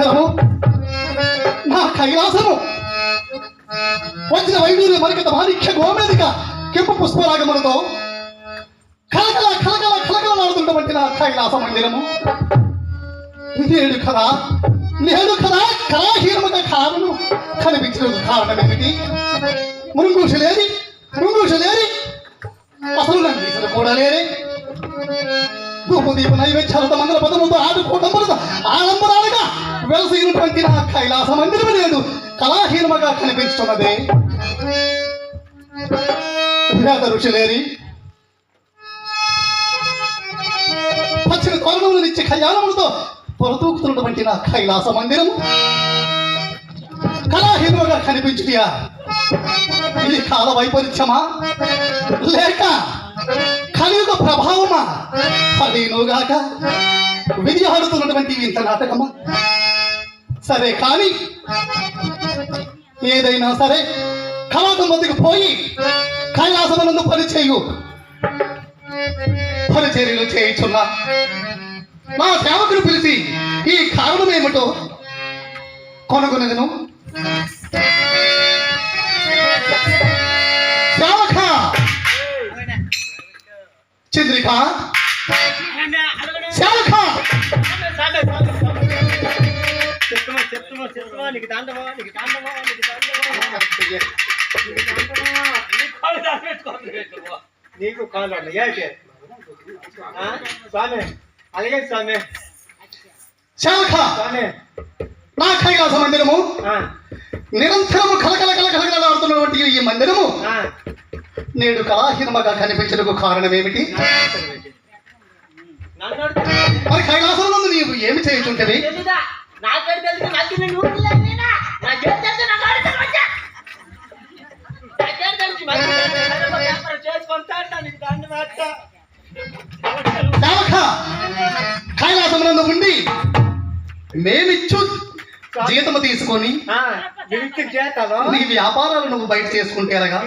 నిరంతరము నా కైలాసము వచ్చిన వైడూర్య మరికత మాణిక్య గోమేదిక కెంపు పుష్పరాగములతో కలకల కలకల కలకలలాడుతున్నటువంటి నా కైలాస మందిరము నేడు కదా కళాహీనముగా కారణం కనిపించిన కారణం ఏమిటి? ముంగూష లేని అసలు నన్ను కూడా లేని ధూపదీప నైవేద్యాలతో మంగళ పదములతో ఆడుకోవటములతో ఆడంబరాలుగా వెలసినటువంటి నా కైలాస మందిరము నేడు కళాహీనముగా కనిపించుతున్నదే. వేద ఋషులేరి పచ్చని తోరణములు నిత్య కళ్యాణములతో పొరతూకుతున్నటువంటి నా కైలాస మందిరము కళాహీనముగా కనిపించుటియా? ఇది కాల వైపరీత్యమా లేక కలియుగ ప్రభావమా? అదేనుగాక విధి ఆడుతున్నటువంటి ఇంత నాటకమా? సరే కానీ ఏదైనా సరే కవాటం వద్దకు పోయి కైలాసమునందు పరిచర్యలు చేయుచున్నా నా సేవకులు పిలిచి ఈ కారణం ఏమిటో కొనుగొనగను. సేవక చంద్రిక సేవక నీకు కాలు స్వామి అలాగే స్వామి సేవక నా కైలాస మందిరము నిరంతరము కలకలలాడుతున్నటువంటి ఈ మందిరము నేడు కళాహీనముగా కనిపించడానికి కారణం ఏమిటి? మరి కైలాసంలో నీవు ఏమి చేయుచుంటవి? కైలాసమునందు ఉండి మేమిచ్చు జీతము తీసుకొని నీ వ్యాపారాలు నువ్వు బయట చేసుకుంటే ఎలాగా?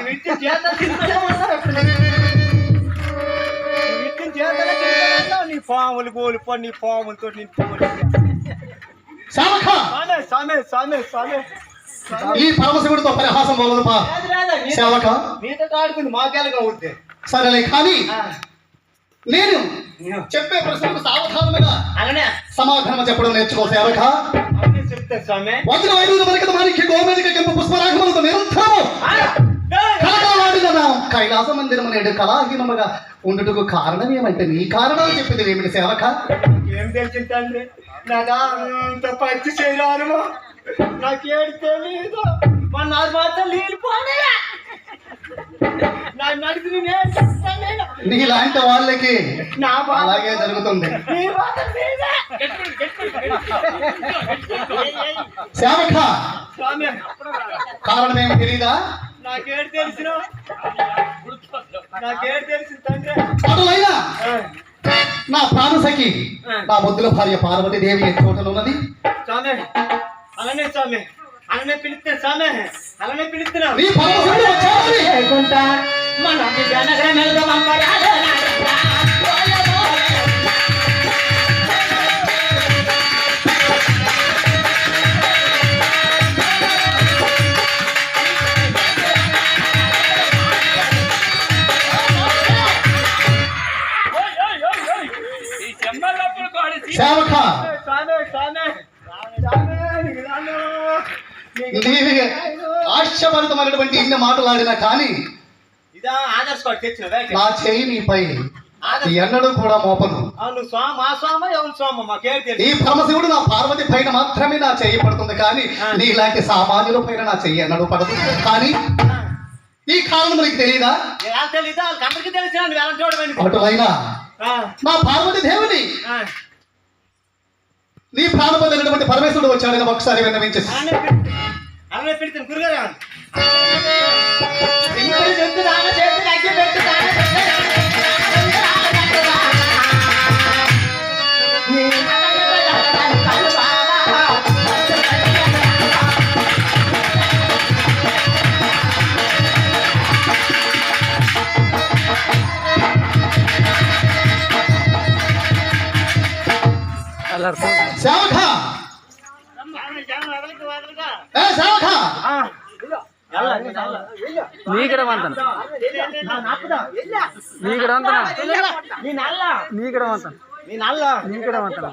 నీ పాములు గోలు నీ పాములతో ఈ పరమశివుడితో పరిహాసం పోలదు పా సేవక. నీతో ఆడుకుంది మాకేలాగా అవుద్ది. సరేలే కానీ నేను చెప్పే ప్రశ్నకు సావధానముగా సమాధానం చెప్పడం నేర్చుకో సేవక. చెప్తా స్వామి. వచ్చిన వైడూర్య మరికత మాణిక్య గోమేదిక కెంపు పుష్పరాగములతో నిరంతరము కలకలలాడిన నా కైలాస మందిరము నేడు కళాహీనముగా ఉండుటకు కారణం ఏమంటే నీ కారణాలు చెప్పింది ఏమిటి సేవక? ఏం తెలిసింది తండ్రి? నాకంత పచ్చి చేయరాను నాకేడు తెలీదు. మన మాత్రం నీళ్ళు పోనే నా నడిపి నీలాంటి వాళ్ళకి నా అలాగే జరుగుతుంది సేవక. కారణం ఏమి తెలీదా? నాకేడు తెలిసిన తండ్రి. అటులైనా నా ప్రాణసఖి నా ముద్దుల భార్య పార్వతి దేవి ఏ చోటలో ఉన్నది? స్వామి అలానే స్వామి అలానే పిలిస్తే స్వామి అలానే పిలుస్తున్నా. నీ పరమశివుడు వచ్చాడని సేవక ఆశ్చర్యభరితమైనటువంటి ఇన్ని మాటలాడినా కానీ నా చేయి నీపై ఎన్నడూ కూడా మోపను. ఈ పరమశివుడు నా పార్వతి పైన మాత్రమే నా చెయ్యి పడుతుంది కానీ నీ ఇలాంటి సామాన్యుల పైన నా చెయ్యి ఎన్నడూ పడదు. కానీ ఈ కారణం నీకు తెలియదా? అటువైనా నా పార్వతి దేవుని నీ ప్రాణపొందినటువంటి పరమేశ్వరుడు వచ్చాడని ఒకసారి విన్నవించేసి సేవక ఏ సేవక నీకడ వంతన నీకడ వంతన నీకడ వంతన నీకడ వంతన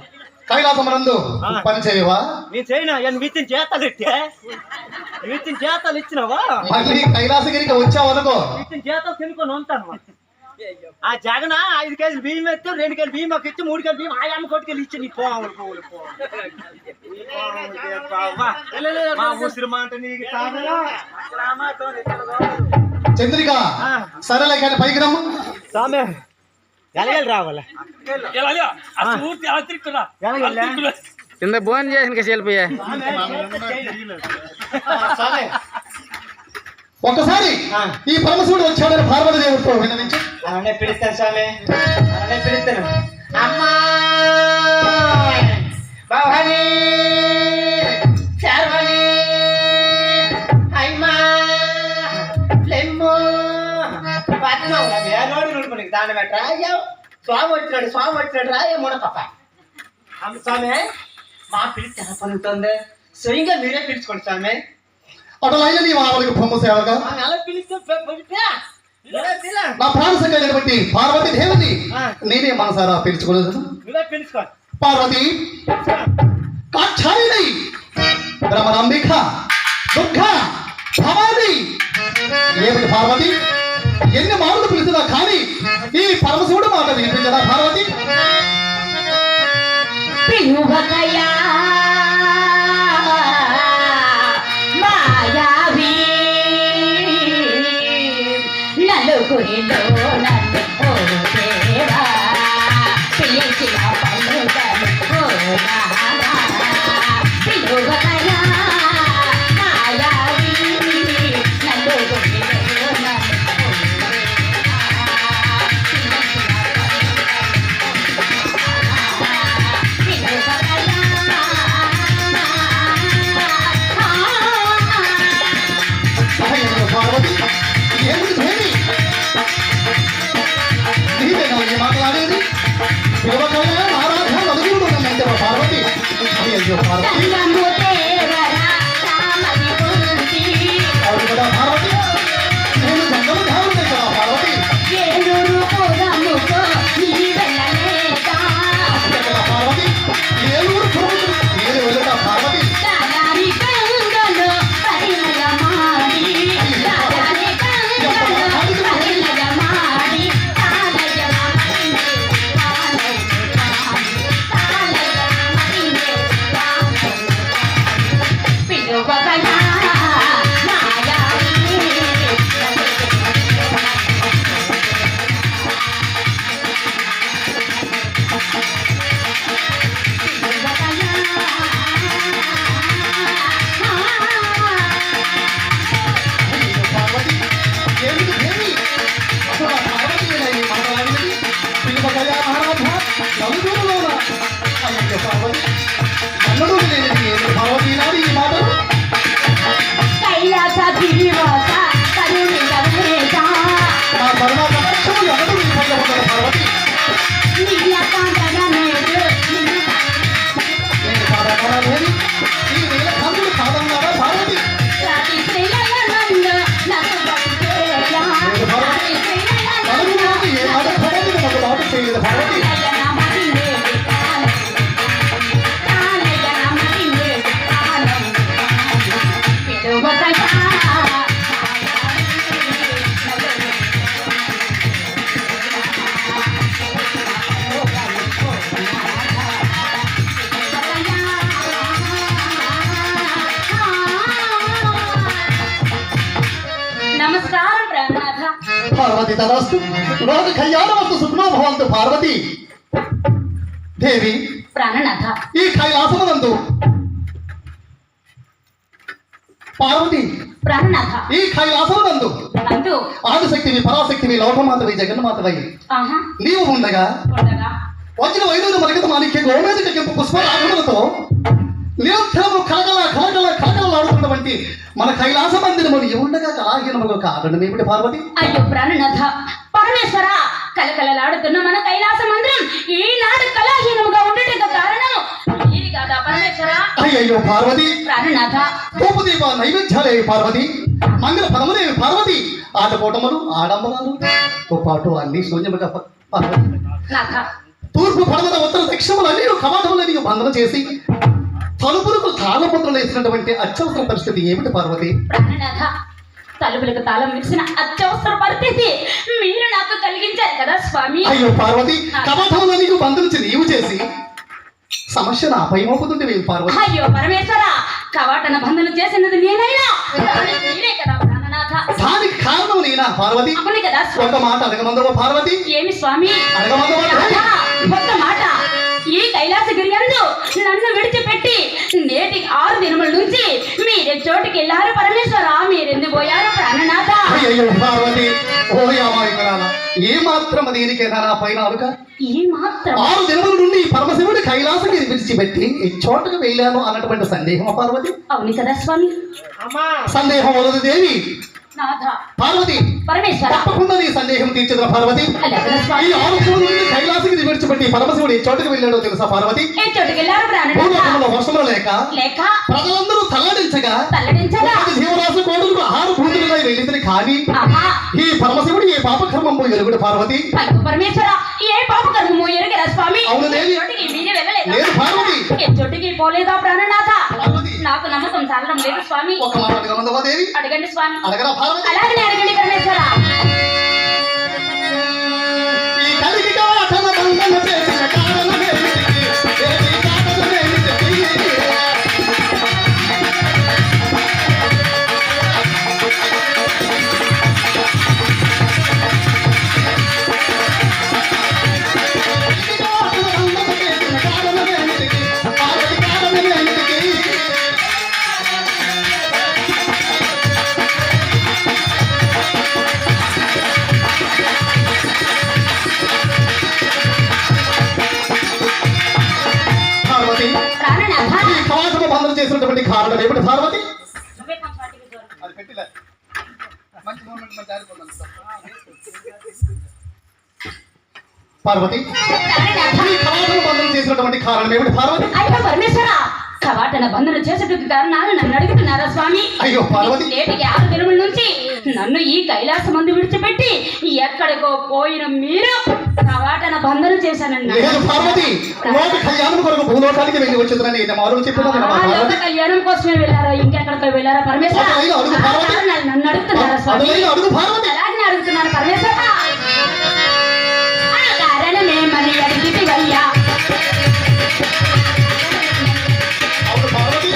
కైలాసమనందు పని చేయవా నీ చేయనా వీటిని చేతాలు ఇట్టే వీటిని చేతాలు ఇచ్చినావా మళ్ళీ కైలాసగిరికి వచ్చావనుకో వీటిని చేతాలు తినుకొని ఉంటాను ఆ జగన 5 కేజీలు బియ్యం ఎత్తే 2 కేజీలు బియ్యం మాకు ఇచ్చి 3 కేజీలు బియ్యం ఆ అమ్మ కొట్టుకెళ్ళి ఇచ్చి నీ పోవులు మా ముసిరిమా అంటే నీకు కాదరా చంద్రిక సరేలే కానీ పైకి రమ్ము సామె ఎలాగెళ్ళి రావాలా కింద భోజనం చేసిన వెళ్ళిపోయా ఒక్కసారి ఈ పరమశివుడు వచ్చాడని పార్వతి దేవుడితో విన్నవించి అలానే పిలుస్తాను స్వామి అలానే పిలుస్తాను అమ్మా భవాని శర్వని అమ్మా లెమ్మో పట్నం రోడ్డు నుండి దాన్ని పెట్టరా అయ్యో స్వామి వచ్చినాడు రాయే మూడ పాప అమ్మ స్వామి మా పిలిచి ఎలా పలుకుతుంది స్వయంగా మీరే పిలుచుకోండి స్వామి అటులైన నీ వాళ్ళకి బ్రహ్మ సేవక అలా పిలిస్తే నా ప్రాణ సంఖ్యటువంటి పార్వతి దేవని నేనే మనసారా పిలుచుకోలేదు నువ్వే పిలుచుకో పార్వతి కాక్షాయిని బ్రహ్మరాంబిక దుఃఖ భవాని ఏమిటి పార్వతి ఎన్ని మాటలు పిలిచినా కానీ ఈ పరమశివుడు మాట వినిపించదా పార్వతి నలుగురిలో నన్ను ఓ దేవా పిలిచిన పలుకను ఓ నాదా పిలువకయా మాయావి నలుగురిలో నన్ను ఓ దేవా పార్వతి ఏమిటి దేవి నీవేనా ఈ మాట్లాడేది పిలవకయా ఆరాధన నలుగురు అంటే పార్వతి అయ్యో పార్వతి అవును కదా పార్వతి నేను జంగమ ధారుణ్ణి కదా పార్వతి పార్వతి ఏలూరు చూడు నేను వెళ్ళదా పార్వతి పార్వతి ఏమిటి దేవి అసలు ఆ పార్వతియేనా ఈ మాట్లాడేది పిలవకయా ఆరాధన నలుగురులోన అయ్యో పార్వతి అన్నడు లేనిది ఏమిటి పార్వతి నాది ఈ మాటలు కైలాస గిరివాస కరుణి గణేశ నా కరుణా కటాక్షము ఎన్నడూ నీ పట్ల ఉండదు పార్వతి నేను కాదన్నానేది ఈ నీలకంఠుడు కాదన్నాడా పార్వతి నలుగురికి ఏ మాట పడని నాకు మాట చేయలేదు పార్వతి నమస్కారం ప్రాణనాథ పార్వతి తదాస్తు లోక కళ్యాణమస్తు సుఖనో భవంతు పార్వతి దేవి ప్రాణనాథ ఈ కైలాసమునందు పార్వతి ప్రాణనాథ ఈ కైలాసమునందు అందు ఆదిశక్తివి పరాశక్తివి లోకమాతవి జగన్మాతవై ఆహా నీవు ఉండగా ఉండగా వచ్చిన వైద్యులు మరిగత మాణిక్య గోమేధిక కెంపు పుష్పరాగములతో నిరంతరము కలకలలాడుతున్నటువంటి మన కైలాస మందిరములు ఉండగా కళాహీనముగా కారణం ఏమిటి పార్వతి అయ్యో ప్రాణనాథ పరమేశ్వర కలకలలాడుతున్న మన కైలాస మందిరం ఈనాడు కళాహీనముగా ఉండటం కారణం మీరుగా దాదా పరమేశ్వర అయ్యయ్యో పార్వతి, ప్రాణనాథ ధూపదీప నైవేద్యాలేవి పార్వతి, మంగళ పదములేవి పార్వతి, ఆటపోటములు ఆడంబరాలు పాటు అన్ని శూన్యముగా పార్వతి. నాథ తూర్పు పడమర ఉత్తర దక్షిణములన్నీ కవాటములని బంధన చేసి తలుపులకు తాళపత్రులు వేసినటువంటి అత్యవసర పరిస్థితి ఏమిటి పార్వతి? ప్రాణనాథ తలుపులకు తాళం వేసిన అత్యవసర పరిస్థితి మీరు నాకు కలిగించారు కదా స్వామి. అయ్యో పార్వతి, కవాటములని బంధనించి నీవు చేసి సమస్య నాపై మోపుతుంటే వేరు పార్వతి. అయ్యో పరమేశ్వర కవాటన బంధన చేసినది నేనైనా మీరే కదా ప్రాణనాథ. దానికి కారణం నేనా పార్వతి? అవును కదా ఒక స్వామి. మాట అడగమందవ పార్వతి, ఏమి స్వామి? అడగమందవ రాధా, ఒక్క మాట. ఈ కైలాసగిరి యందు నన్ను విడిచిపెట్టి నేటి 6 దినముల నుంచి మీరే చోటుకి వెళ్ళారు పరమేశ్వర. మీరెందుకు పోయారు ప్రాణనాథ? అయ్యో పార్వతి, ఓ యామాయికరాల, ఏ మాత్రం దీనికైనా నా పైన అలుక? ఈ మాత్రం 6 దినముల నుండి పరమశివుడి కైలాసగిరి విడిచిపెట్టి ఈ చోటకు వెళ్ళాను అన్నటువంటి సందేహం పార్వతి? అవును కదా స్వామి. అమ్మా సందేహం వలదు దేవి నాథ పార్వతి, పరమేశ్వర తప్పకుండా నీ సందేహం తీర్చదురా పార్వతి. అలాగే ఈ స్వామి. 6 దినముల నుండి కైలాసగిరి విడిచిపెట్టి పరమశివుడు ఈ చోటుకు వెళ్ళాడో తెలుసా పార్వతి? ఏ చోటుకి వెళ్ళారు ప్రాణనాథ? భూలోకంలో వర్షములు లేక లేక ప్రజలందరూ తల్లడించగా తల్లడించగా జీవరాశి కోడుకు 6 భూతులుగా వెళ్ళింది. కానీ ఆహా ఈ పరమశివుడు ఏ పాపకర్మము ఎరుగుడు పార్వతి? అయ్యో పరమేశ్వర ఏ పాప కర్మము ఎరగరా స్వామి? అవును దేవి. ఏ చోటికి మీరే వెళ్ళలేదా? లేదు పార్వతి. ఏ చోటికి పోలేదా ప్రాణనాథ? పార్వతి, నాకు నమ్మకం చాలడం లేదు స్వామి. ఒక మాట అడగమందవా దేవి? అడగండి స్వామి. అడగరా పార్వతి? అలాగనే అడగండి పరమేశ్వర. ఈ కలికి కాటన బంధన చేసిన కారణమేమిటి? దేవి కారణమేమిటి? కలికి కాటన బంధన చేసిన కారణమేమిటి? పార్వతి కారణమేమిటి? పార్వతి, ప్రాణనాథ ఈ కవాటము బంధన చేసినటువంటి కారణం ఏమిటి పార్వతి? నువ్వే కొంచెం అటుకి దూరం. అది పెట్టిలే. మంచి మూమెంట్ మంచి ఆరిపోతుంది. పార్వతి, ప్రాణనాథ ఈ కవాటము బంధన చేసినటువంటి కారణం ఏమిటి పార్వతి? అయ్యో పరమేశ్వర కవాటన బంధన చేసేందుకు కారణాలు నన్ను అడుగుతున్నారా స్వామి? అయ్యో పార్వతి, నేటికి 6 దినముల నుంచి నన్ను ఈ కైలాసం మందు విడిచిపెట్టి ఎక్కడికో పోయిన మీరు కవాటన బంధన చేశానన్నా. లేదు పార్వతి, లోక కళ్యాణం కొరకు భూలోకానికి వెళ్ళి వచ్చిందని నేను మారు చెప్పిన లోక కళ్యాణం కోసమే వెళ్ళారా ఇంకెక్కడికో వెళ్ళారా పరమేశ్వర? అటువైపు అడుగు ఆ పార్వతి. కారణాలు నన్ను అడుగుతున్నారా స్వామి? అడుగు పార్వతి. అలాగనే అడుగుతున్నాను పరమేశ్వర. ఆ కారణమేమని అడిగితివయ్యా? అవును పార్వతి,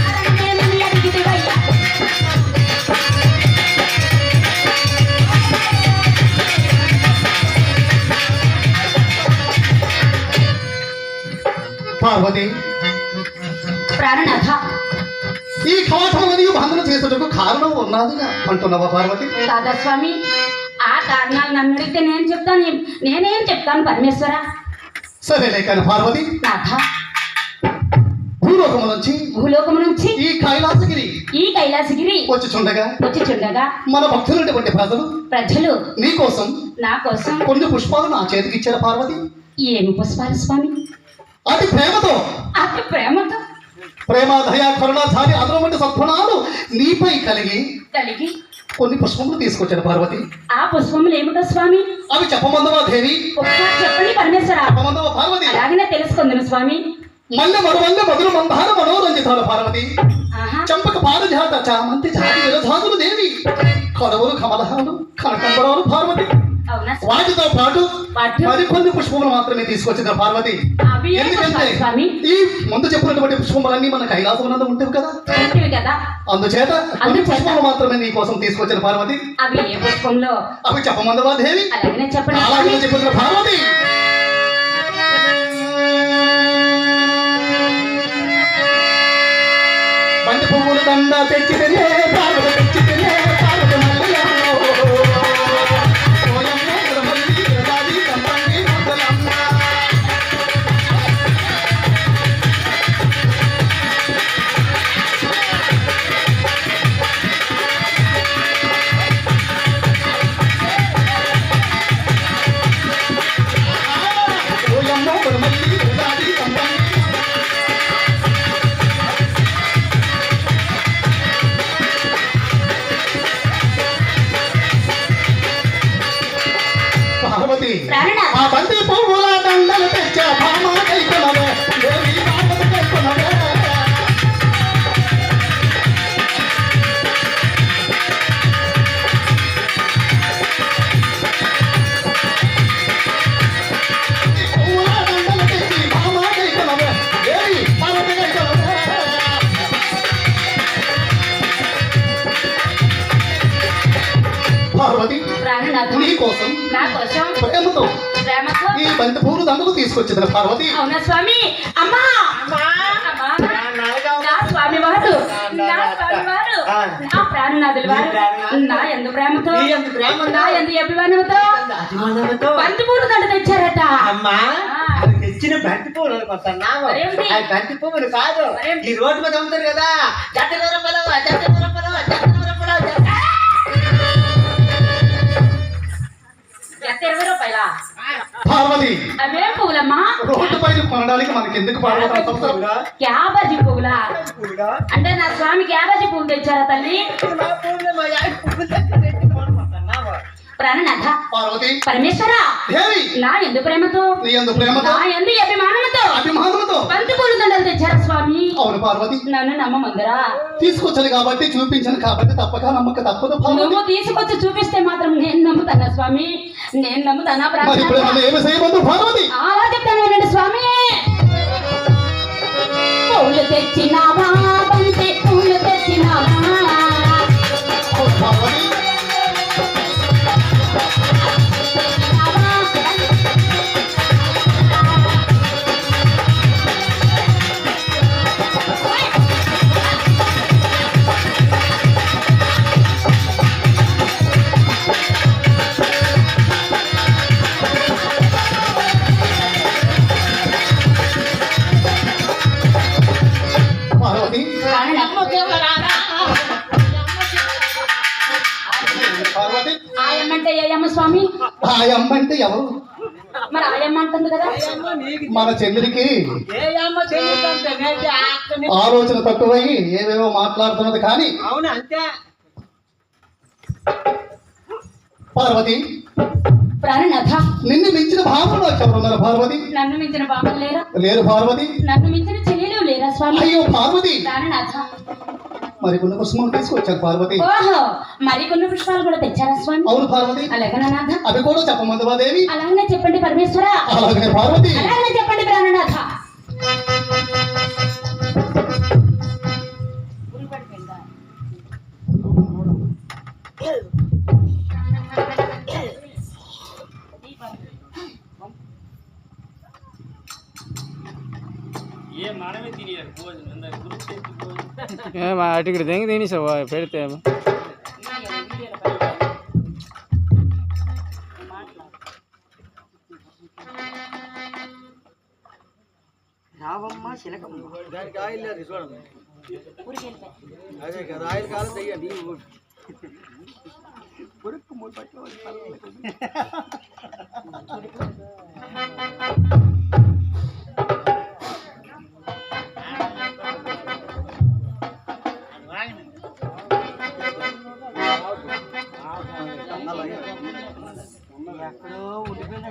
కారణమేమని అడిగితివయ్యా? పార్వతి, ప్రాణనాథ ఈ కవాటము మరియు బంధన చేసేటకు కారణం ఉన్నది అంటున్నావా పార్వతి? కాదా స్వామి? ఆ కారణాలు నన్ను అడిగితే నేనేం చెప్తాను పరమేశ్వర? సరేలే కానీ పార్వతి, నాథ భూలోకము నుంచి భూలోకము నుంచి ఈ కైలాసగిరి ఈ కైలాసగిరి వచ్చుచుండగా వచ్చి చుండగా మన భక్తులైనటువంటి ప్రజలు నీ కోసం నా కోసం కొన్ని పుష్పాలు నా చేతికి ఇచ్చారు పార్వతి. ఏమి పుష్పాలు స్వామి? అతి ప్రేమతో, అతి ప్రేమతో ప్రేమ దయా కరుణ జాలి అదనవంటి సద్గుణాలు నీపై కలిగి కలిగి కొన్ని పుష్పములు తీసుకొచ్చారు పార్వతి. ఆ పుష్పములు ఏమిటో స్వామి? అవి చెప్పమందవా దేవి? ఒకసారి చెప్పండి పరమేశ్వర. చెప్పమందవా పార్వతి? అలాగనే తెలుసుకుందును స్వామి. మల్లె మరువల్లె మధుర మందార మనోరంజితాలు పార్వతి. ఆహా చంపక పారిజాత చామంతి జాతి విరధాతులు దేవి. కడవులు కమలహాలు కనకంబరాలు పార్వతి. అవునా స్వామి? వాటితో పాటు వాటి- మరికొన్ని పుష్పములు మాత్రమే తీసుకొచ్చిన పార్వతి. అవి ఏ ఎందుకంటే పుష్పాలు స్వామి? ఈ ముందు చెప్పినటువంటి పుష్పములన్నీ మన కైలాసమునందు ఉంటాయి కదా, ఉంటివి కదా. అందుచేత కొన్ని పుష్పములు మాత్రమే నీ కోసం తీసుకొచ్చిన పార్వతి. అవి ఏ పుష్పంలో? అవి చెప్పమందవా దేవి? అలాగనే చెప్పండి అలాగే స్వామి. చెప్పిన పార్వతి. బంతి పువ్వులు దండ తెచ్చితేనే పార్వతి తెచ్చితేనే పార్వతి మల్లెలమ్మో. ఓయమ్మ గురమల్లి గురదాది కంపండి ముద్దలమ్మ. తండ్రి ఉగాది సంపంగి పార్వతి ప్రాణనాథ ఆ బంతి పువ్వుల దండలు తెచ్చా భామ కైకొనవే దేవి పార్వతి కైకొనవే పువ్వుల దండలు తెచ్చి భామ కైకొనవే దేవి పార్వతి కైకొనవే పార్వతి ప్రాణనాథ నీ కోసం నా కోసం ప్రేమతో ప్రేమతో ఈ బంతి పువ్వులు దండలు తీసుకొచ్చింది పార్వతి అవునా స్వామి అమ్మా అమ్మా అమ్మా నా నలగా నా స్వామి వారు నా స్వామి వారు నా ప్రాణనాథులు వారు నా ఎందు ప్రేమతో నీ యందు ప్రేమ నా ఎందు అభిమానంతో అభిమానంతో బంతి పూలు దండ తెచ్చారట అమ్మా అది తెచ్చిన బంతి పువ్వులు అనుకుంటున్నావు మరేమిటి? ఆ బంతి పువ్వులు కాదు మరేమిటి? ఈ రోడ్డు మీద అమ్ముతారు కదా జట్టనూర పొలవ జట్టనూర పొలవ జట్టనూర పొలవ ఎంత 20 రూపాయలా పార్వతి అవేం పువ్వులమ్మా రోడ్డు పైన కొనడానికి మనకి ఎందుకు పార్వతి క్యాబేజీ పువ్వులా పువ్వులా అంటే నా స్వామి క్యాబేజీ పువ్వులు తెచ్చారా తల్లి మా పువ్వులు మా యాడి పువ్వులు తెచ్చుకొని అనుకుంటున్నావు ప్రాణనాథ పార్వతి పరమేశ్వర దేవి నా ఎందు ప్రేమతో నీ యందు ప్రేమతో నా ఎందు అభిమానంతో అభిమానంతో బంతి పూలు దండలు తెచ్చారా స్వామి అవును పార్వతి నన్ను నమ్మమందరా తీసుకొచ్చాను కాబట్టి చూపించాను కాబట్టి తప్పక నమ్మక తప్పదు పార్వతి నువ్వు తీసుకొచ్చి చూపిస్తే మాత్రం నేను నమ్ముతానా స్వామి నేను నమ్ముతానా మరి ఇప్పుడు ప్రాణనాథ నన్ను ఏమి చేయబోదు పార్వతి అలా చెప్తాను వినండి స్వామి పూలు తెచ్చినావా బంతి పూలు తెచ్చినావా అవును పార్వతి పార్వతి పార్వతి ఆయమ్మంటే ఏయమ్మ స్వామి ఆ అమ్మ అంటే ఎవరు మరి ఆయమ్మ అంటుంది కదా మన చెల్లికి ఏ అమ్మ చెల్లుతుంటే నేటి ఆక్కని ఆలోచన తక్కువై ఏవేవో మాట్లాడుతున్నది కానీ అవును అంతే పార్వతి ప్రాణనాథ నిన్ను మించిన భావన ఎవరున్నారు పార్వతి నన్ను మించిన బాబులు లేరా లేరు పార్వతి నన్ను మించిన చెల్లెలు లేరా స్వామి అయ్యో పార్వతి ప్రాణనాథ మరి కొన్ని పుష్పములు తీసుకొచ్చాను పార్వతి ఓహో మరి కొన్ని పుష్పాలు కూడా తెచ్చారా స్వామి అవును పార్వతి అలాగనా నాథ అవి కూడా చెప్పమందువా దేవి అలాగనే చెప్పండి పరమేశ్వర అలాగనే పార్వతి అలాగనే చెప్పండి ప్రాణనాథ అటు ఇక్కడ దెంగి తినేసావు పెడితే రావమ్మ శిలకమ్మ దానికి ఆయిల్ లేదు చూడండి అదే కదా ఆయిల్ కాలం చెయ్యండి పురుక్కు మూడు పట్టు ఎక్కడో ఉండిపోయిన